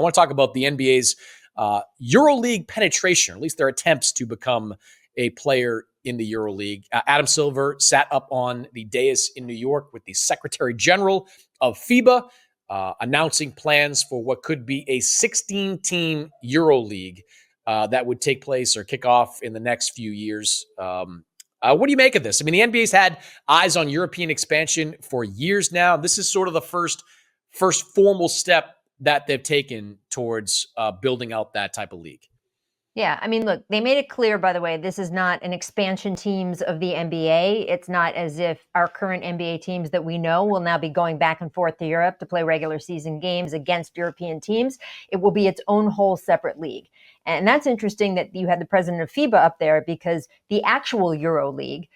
want to talk about the NBA's EuroLeague penetration, or at least their attempts to become a player in the EuroLeague. Adam Silver sat up on the dais in New York with the Secretary General of FIBA, announcing plans for what could be a 16-team EuroLeague that would take place or kick off in the next few years. What do you make of this? I mean, the NBA's had eyes on European expansion for years now. This is sort of the first formal step that they've taken towards building out that type of league. Yeah, I mean, look, they made it clear, by the way, this is not an expansion teams of the NBA. It's not as if our current NBA teams that we know will now be going back and forth to Europe to play regular season games against European teams. It will be its own whole separate league. And that's interesting that you had the president of FIBA up there, because the actual EuroLeague,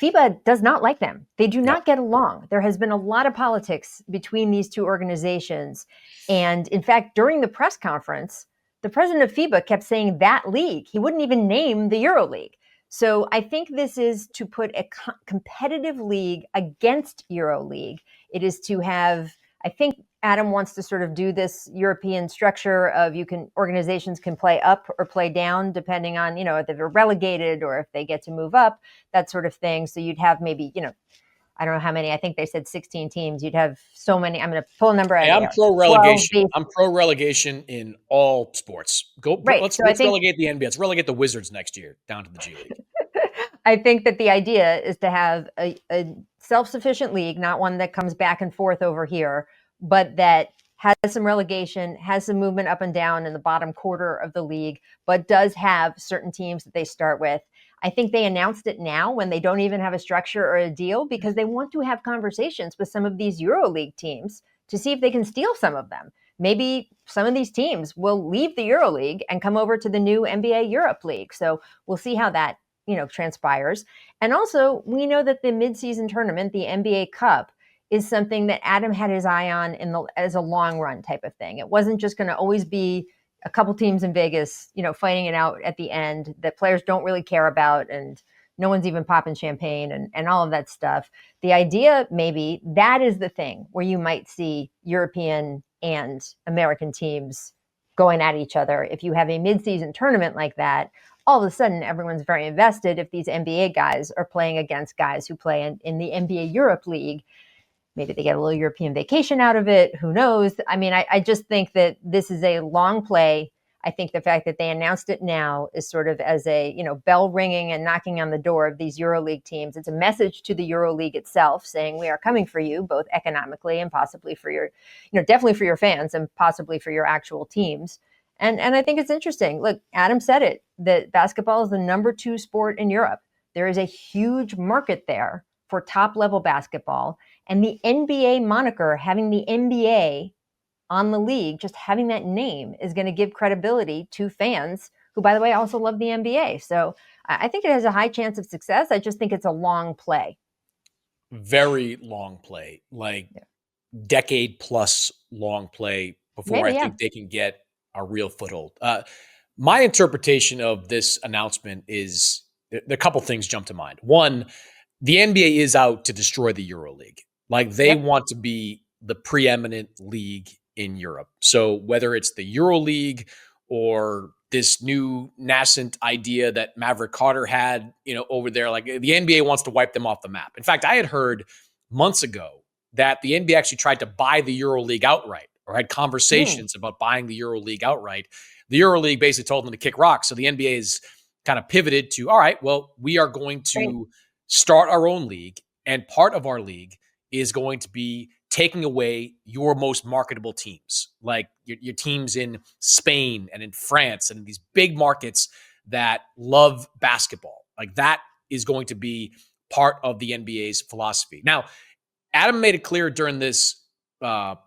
FIBA does not like them. They do not get along. There has been a lot of politics between these two organizations. And in fact, during the press conference, the president of FIBA kept saying that league. He wouldn't even name the EuroLeague. So I think this is to put a competitive league against EuroLeague. It is to have, I think Adam wants to sort of do this European structure of organizations can play up or play down depending on, if they're relegated or if they get to move up, that sort of thing. So you'd have maybe, I don't know how many. I think they said 16 teams. You'd have so many. I'm going to pull a number out. I'm pro relegation. I'm pro relegation in all sports. Let's relegate the NBA. Let's relegate the Wizards next year down to the G League. I think that the idea is to have a self-sufficient league, not one that comes back and forth over here, but that has some relegation, has some movement up and down in the bottom quarter of the league, but does have certain teams that they start with. I think they announced it now when they don't even have a structure or a deal, because they want to have conversations with some of these EuroLeague teams to see if they can steal some of them. Maybe some of these teams will leave the EuroLeague and come over to the new NBA Europe League. So we'll see how that, transpires. And also, we know that the midseason tournament, the NBA Cup, is something that Adam had his eye on as a long run type of thing. It wasn't just going to always be a couple teams in Vegas, fighting it out at the end that players don't really care about, and no one's even popping champagne and all of that stuff. The idea, maybe, that is the thing where you might see European and American teams going at each other. If you have a midseason tournament like that, all of a sudden everyone's very invested if these NBA guys are playing against guys who play in the NBA Europe League. Maybe they get a little European vacation out of it. Who knows? I mean, I just think that this is a long play. I think the fact that they announced it now is sort of as a, bell ringing and knocking on the door of these EuroLeague teams. It's a message to the EuroLeague itself saying we are coming for you, both economically and possibly for your, definitely for your fans and possibly for your actual teams. And I think it's interesting. Look, Adam said it, that basketball is the number 2 sport in Europe. There is a huge market there for top level basketball. And the NBA moniker, having the NBA on the league, just having that name is going to give credibility to fans who, by the way, also love the NBA. So I think it has a high chance of success. I just think it's a long play. Very long play, decade plus long play before think they can get a real foothold. My interpretation of this announcement is a couple things jump to mind. One, the NBA is out to destroy the EuroLeague. They want to be the preeminent league in Europe. So whether it's the EuroLeague or this new nascent idea that Maverick Carter had, over there, the NBA wants to wipe them off the map. In fact, I had heard months ago that the NBA actually tried to buy the EuroLeague outright, or had conversations about buying the EuroLeague outright. The EuroLeague basically told them to kick rocks. So the NBA is kind of pivoted to, all right, well, we are going to start our own league, and part of our league is going to be taking away your most marketable teams, like your teams in Spain and in France and in these big markets that love basketball. That is going to be part of the NBA's philosophy. Now, Adam made it clear during this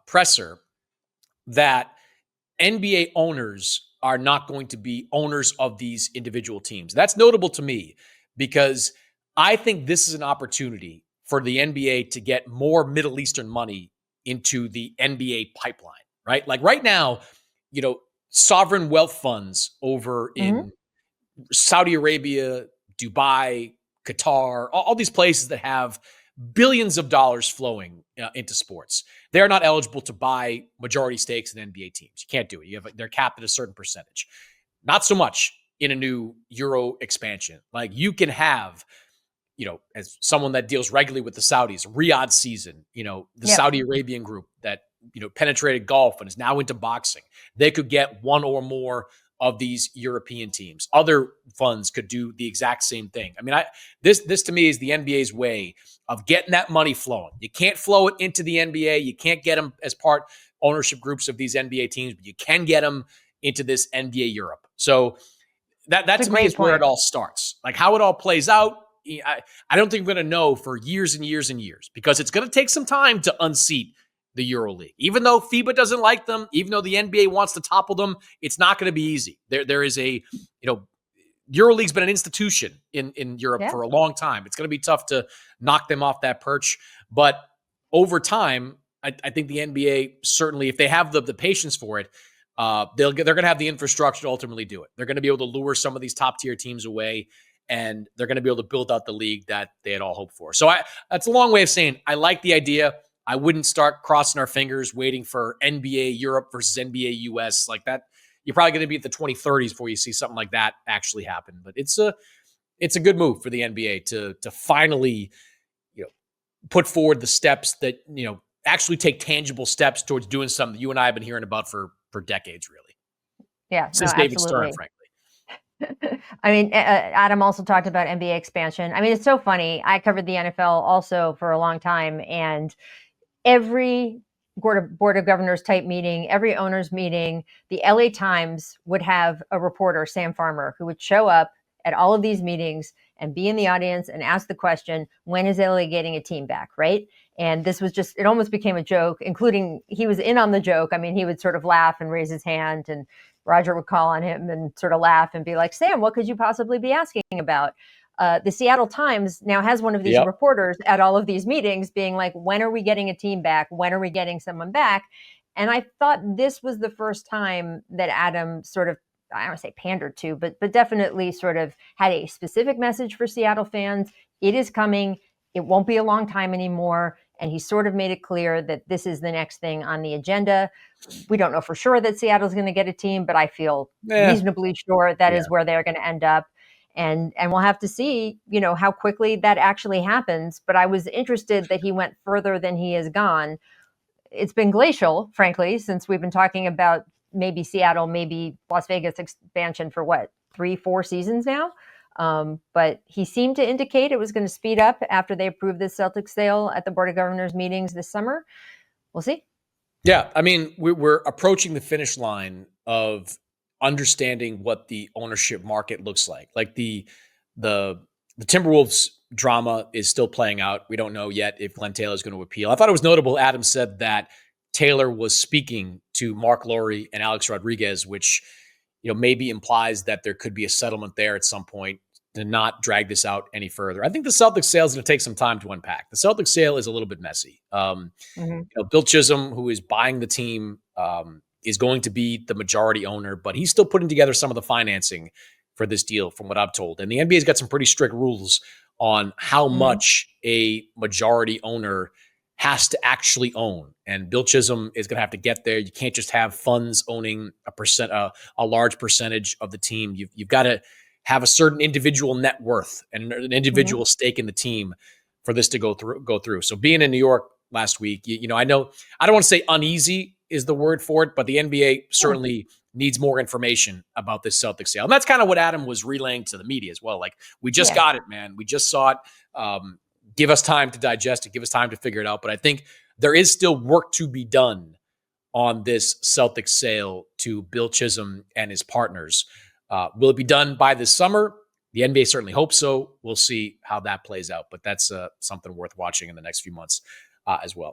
presser that NBA owners are not going to be owners of these individual teams. That's notable to me because I think this is an opportunity for the NBA to get more Middle Eastern money into the NBA pipeline, right? Right now, sovereign wealth funds over in Saudi Arabia, Dubai, Qatar, all these places that have billions of dollars flowing into sports. They're not eligible to buy majority stakes in NBA teams. You can't do it. They're capped at a certain percentage. Not so much in a new Euro expansion. Like you can have, as someone that deals regularly with the Saudis, Riyadh season, the Saudi Arabian group that, penetrated golf and is now into boxing. They could get one or more of these European teams. Other funds could do the exact same thing. I mean, this to me is the NBA's way of getting that money flowing. You can't flow it into the NBA. You can't get them as part ownership groups of these NBA teams, but you can get them into this NBA Europe. So that to me is where it all starts. Like how it all plays out. I don't think we're going to know for years and years and years because it's going to take some time to unseat the EuroLeague. Even though FIBA doesn't like them, even though the NBA wants to topple them, it's not going to be easy. There is a, EuroLeague's been an institution in Europe for a long time. It's going to be tough to knock them off that perch. But over time, I think the NBA certainly, if they have the patience for it, they're going to have the infrastructure to ultimately do it. They're going to be able to lure some of these top tier teams away, and they're going to be able to build out the league that they had all hoped for. So that's a long way of saying I like the idea. I wouldn't start crossing our fingers waiting for NBA Europe versus NBA US like that. You're probably going to be at the 2030s before you see something like that actually happen. But it's a good move for the NBA to finally, put forward the steps that, actually take tangible steps towards doing something you and I have been hearing about for decades, really. Yeah, since David Stern, frankly. I mean, Adam also talked about NBA expansion. I mean, it's so funny. I covered the NFL also for a long time, and every board of governors type meeting, every owners meeting, the LA Times would have a reporter, Sam Farmer, who would show up at all of these meetings and be in the audience and ask the question, when is LA getting a team back, right? And this was it almost became a joke, including he was in on the joke. I mean, he would sort of laugh and raise his hand, and Roger would call on him and sort of laugh and be like, Sam, what could you possibly be asking about? The Seattle Times now has one of these reporters at all of these meetings being like, when are we getting a team back? When are we getting someone back? And I thought this was the first time that Adam sort of, I don't want to say pandered to, but definitely sort of had a specific message for Seattle fans. It is coming. It won't be a long time anymore. And he sort of made it clear that this is the next thing on the agenda. We don't know for sure that Seattle's going to get a team, but I feel reasonably sure that is where they're going to end up. And we'll have to see, how quickly that actually happens. But I was interested that he went further than he has gone. It's been glacial, frankly, since we've been talking about maybe Seattle, maybe Las Vegas expansion for 3-4 seasons now. But he seemed to indicate it was going to speed up after they approved the Celtics sale at the Board of Governors meetings this summer. We'll see. Yeah, I mean, we're approaching the finish line of understanding what the ownership market looks like. Like the Timberwolves drama is still playing out. We don't know yet if Glenn Taylor is going to appeal. I thought it was notable. Adam said that Taylor was speaking to Mark Lowry and Alex Rodriguez, which maybe implies that there could be a settlement there at some point to not drag this out any further. I think the Celtics sale is going to take some time to unpack. The Celtics sale is a little bit messy. Bill Chisholm, who is buying the team, is going to be the majority owner, but he's still putting together some of the financing for this deal, from what I've told. And the NBA's got some pretty strict rules on how much a majority owner has to actually own. And Bill Chisholm is going to have to get there. You can't just have funds owning a large percentage of the team. You've got to have a certain individual net worth and an individual stake in the team for this to go through. So being in New York last week, I know I don't want to say uneasy is the word for it, but the NBA certainly needs more information about this Celtics sale. And that's kind of what Adam was relaying to the media as well. Like, we just got it, man. We just saw it. Give us time to digest it. Give us time to figure it out. But I think there is still work to be done on this Celtics sale to Bill Chisholm and his partners. Will it be done by this summer? The NBA certainly hopes so. We'll see how that plays out. But that's something worth watching in the next few months as well.